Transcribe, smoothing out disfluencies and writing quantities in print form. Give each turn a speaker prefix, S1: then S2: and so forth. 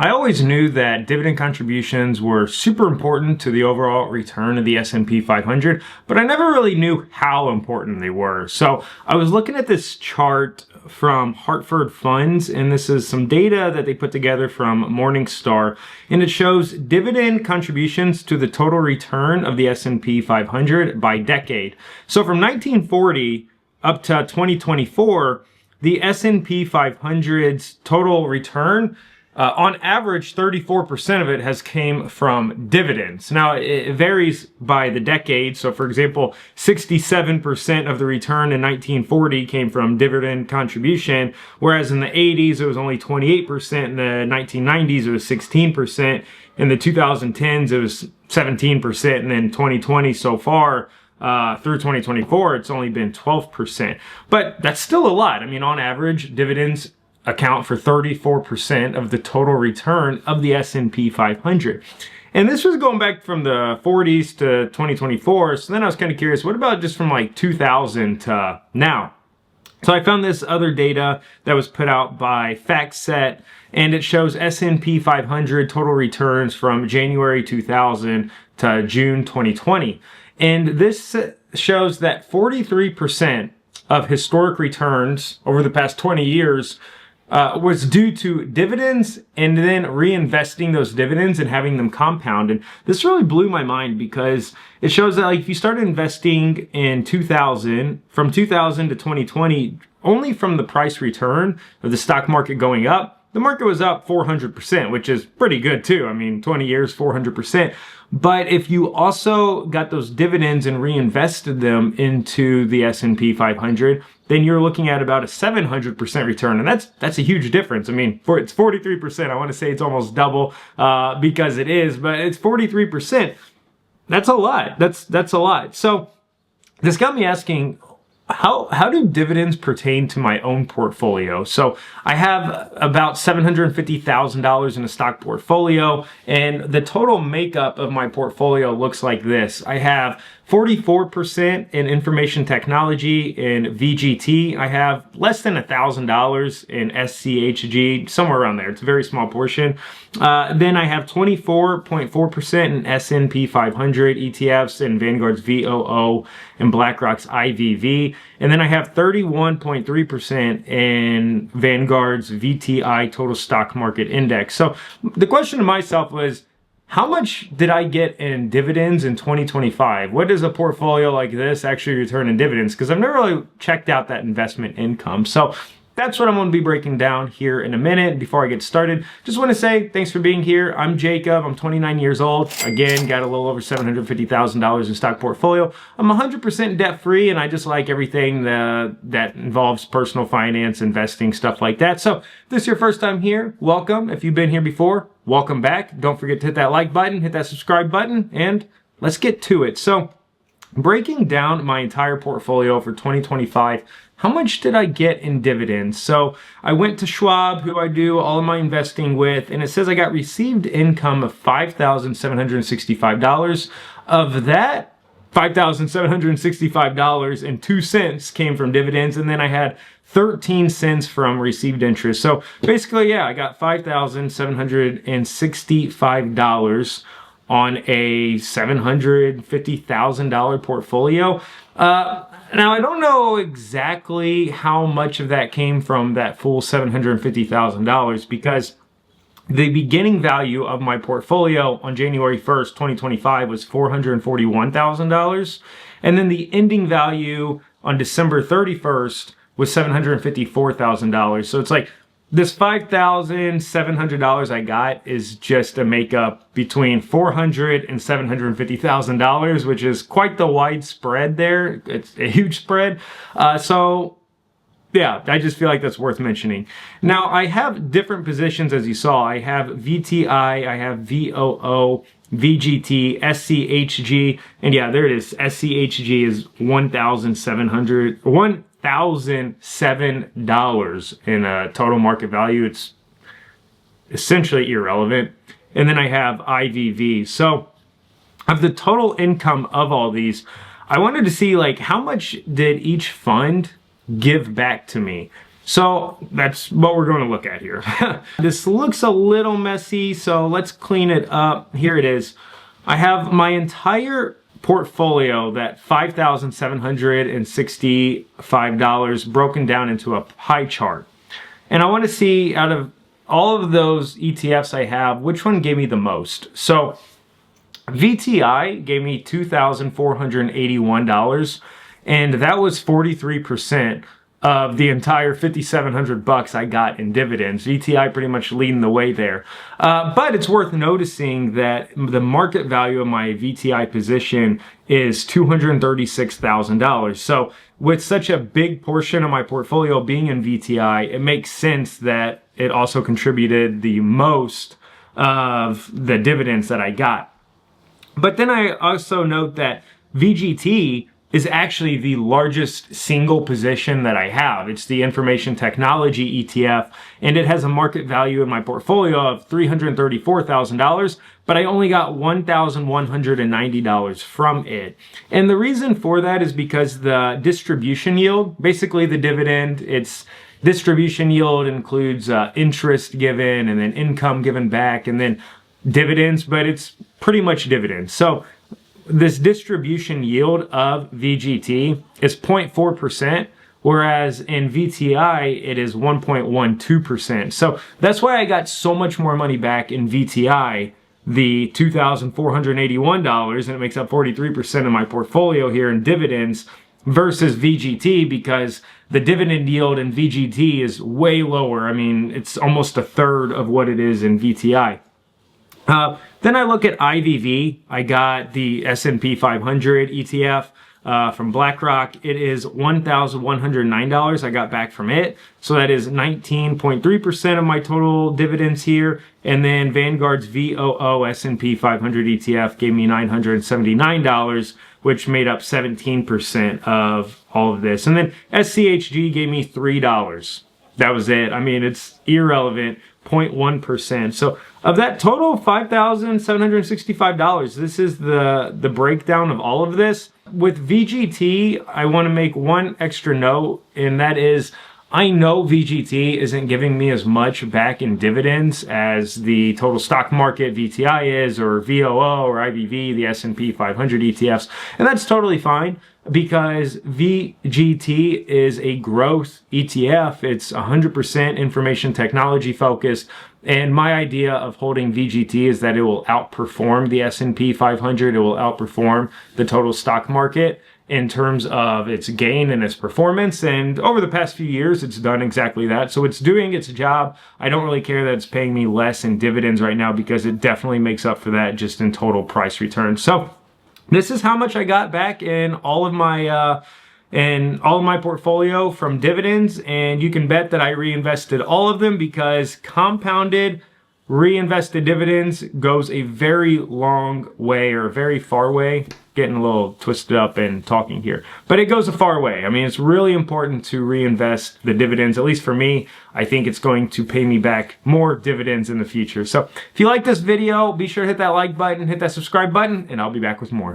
S1: I always knew that dividend contributions were super important to the overall return of the S&P 500, but I never really knew how important they were. So I was looking at this chart from Hartford Funds, and this is some data that they put together from Morningstar, and it shows dividend contributions to the total return of the S&P 500 by decade. So from 1940 up to 2024, the S&P 500's total return, on average, 34% of it has came from dividends. Now, it varies by the decade. So, for example, 67% of the return in 1940 came from dividend contribution, whereas in the 80s, it was only 28%. In the 1990s, it was 16%. In the 2010s, it was 17%. And then 2020 so far, through 2024, it's only been 12%. But that's still a lot. I mean, on average, dividends account for 34% of the total return of the S&P 500. And this was going back from the 40s to 2024. So then I was kind of curious, what about just from like 2000 to now? So I found this other data that was put out by FactSet, and it shows S&P 500 total returns from January 2000 to June 2020. And this shows that 43% of historic returns over the past 20 years was due to dividends and then reinvesting those dividends and having them compound. And this really blew my mind because it shows that like if you started investing in 2000, from 2000 to 2020, only from the price return of the stock market going up, the market was up 400%, which is pretty good too. I mean, 20 years, 400%. But if you also got those dividends and reinvested them into the S&P 500, then you're looking at about a 700% return. And that's a huge difference. I mean, it's 43%. I want to say it's almost double, because it is, but it's 43%. That's a lot. That's a lot. So this got me asking, how do dividends pertain to my own portfolio? So I have about $750,000 in a stock portfolio, and the total makeup of my portfolio looks like this. I have 44% in information technology in VGT. I have less than $1,000 in SCHG, somewhere around there. It's a very small portion. Then I have 24.4% in S&P 500 ETFs and Vanguard's VOO and BlackRock's IVV. And then I have 31.3% in Vanguard's VTI Total Stock Market Index. So the question to myself was, how much did I get in dividends in 2025? What does a portfolio like this actually return in dividends? Because I've never really checked out that investment income. So that's what I'm going to be breaking down here in a minute. Before I get started, just want to say thanks for being here. I'm Jacob. I'm 29 years old. Again, got a little over $750,000 in stock portfolio. I'm 100% debt free, and I just like everything that involves personal finance, investing, stuff like that. So if this is your first time here, welcome. If you've been here before, welcome back. Don't forget to hit that like button, hit that subscribe button, and let's get to it. So breaking down my entire portfolio for 2025, how much did I get in dividends? So I went to Schwab, who I do all of my investing with, and it says I got received income of $5,765. Of that, $5,765.02 came from dividends, and then I had 13 cents from received interest. So basically, yeah, I got $5,765 on a $750,000 portfolio. Now, I don't know exactly how much of that came from that full $750,000 because the beginning value of my portfolio on January 1st, 2025 was $441,000. And then the ending value on December 31st was $754,000. So it's like this $5,700 I got is just a makeup between $400,000 and $750,000, which is quite the wide spread there. It's a huge spread. So yeah, I just feel like that's worth mentioning. Now, I have different positions, as you saw. I have VTI, I have VOO, VGT, SCHG, and yeah, there it is. SCHG is $1,007 in total market value. It's essentially irrelevant. And then I have IVV. So of the total income of all these, I wanted to see like how much did each fund give back to me. So that's what we're going to look at here. This looks a little messy, so let's clean it up. Here it is. I have my entire portfolio, that $5,765, broken down into a pie chart. And I want to see, out of all of those ETFs I have, which one gave me the most. So VTI gave me $2,481, and that was 43% of the entire $5,700 I got in dividends. VTI pretty much leading the way there. But it's worth noticing that the market value of my VTI position is $236,000. So with such a big portion of my portfolio being in VTI, it makes sense that it also contributed the most of the dividends that I got. But then I also note that VGT is actually the largest single position that I have. It's the information technology ETF, and it has a market value in my portfolio of $334,000, but I only got $1,190 from it. And the reason for that is because the distribution yield, basically the dividend, its distribution yield includes interest given and then income given back and then dividends, but it's pretty much dividends. So this distribution yield of VGT is 0.4%, whereas in VTI, it is 1.12%. So that's why I got so much more money back in VTI, the $2,481, and it makes up 43% of my portfolio here in dividends, versus VGT, because the dividend yield in VGT is way lower. I mean, it's almost a third of what it is in VTI. Then I look at IVV. I got the S&P 500 ETF from BlackRock. It is $1,109 I got back from it. So that is 19.3% of my total dividends here. And then Vanguard's VOO S&P 500 ETF gave me $979, which made up 17% of all of this. And then SCHG gave me $3. That was it. I mean, it's irrelevant. 0.1%. So of that total $5,765, this is the breakdown of all of this. With VGT, I want to make one extra note, and that is I know VGT isn't giving me as much back in dividends as the total stock market VTI is, or VOO or IVV, the S&P 500 ETFs, and that's totally fine because VGT is a growth ETF. It's 100% information technology focused, and my idea of holding VGT is that it will outperform the S&P 500. It will outperform the total stock market in terms of its gain and its performance. And over the past few years, it's done exactly that. So it's doing its job. I don't really care that it's paying me less in dividends right now because it definitely makes up for that just in total price return. So this is how much I got back in all of my portfolio from dividends. And you can bet that I reinvested all of them because compounded reinvested dividends goes a very long way, or a very far way. Getting a little twisted up and talking here, but it goes a far way. I mean, it's really important to reinvest the dividends. At least for me, I think it's going to pay me back more dividends in the future. So if you like this video, be sure to hit that like button, hit that subscribe button, and I'll be back with more.